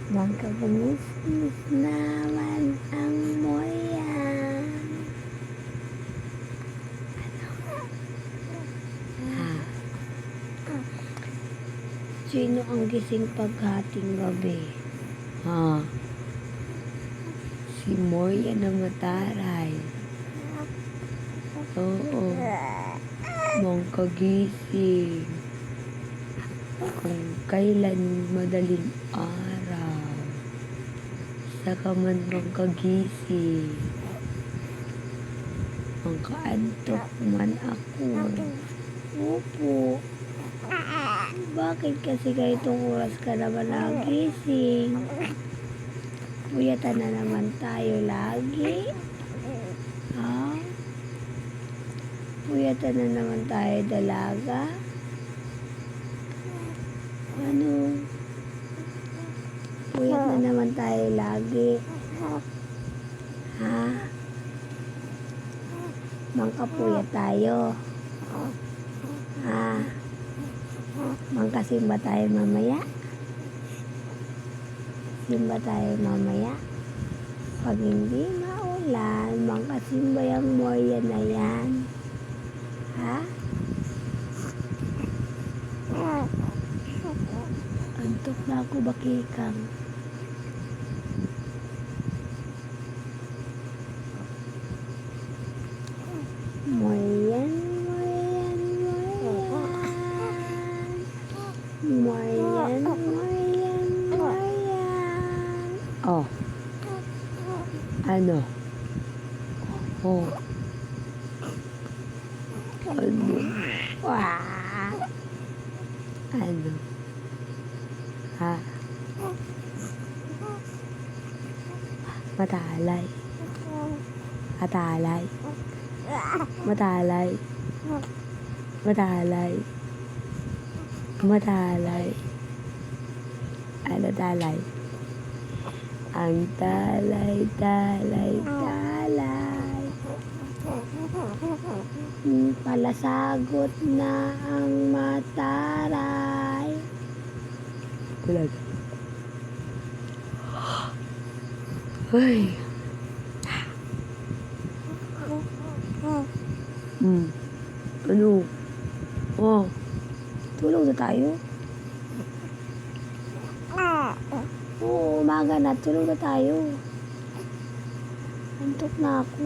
Magkabangis-ngis naman ang moya. Ah, sino ang gising paghating gabi? Si Moya na mataray. Oo, mong kagising. Kung kailan madaling araw, saka man mong kagising. Ang kaantok man ako. Opo. Bakit kasi ganitong oras ka naman nagising? Puyatan na naman tayo lagi. Ha? Puyatan na naman tayo dalaga. Ano? Puyat na naman tayo lagi. Ha? Mangkapuyat tayo. Ha? Mangkasimba tayo mamaya? Simba tayo mamaya? Pag hindi maulan, mangkasimba yung Moya na yan. Ha? Antok na ako, bakikang. Moyan, moyan, moyan. Moyan, moyan, moyan. Oh. Ano? Oh. Ano? Wah. Ano? Ha? Matalay. Matalay. Matalay. Matalay. Matalay. Ano talay? Ang talay, talay, talay. Palasagot na ang mataray. Bulag. Ay. Ano? Oh. Tulog na tayo? Oo, umaga na. Tulog na tayo. Antok na ako.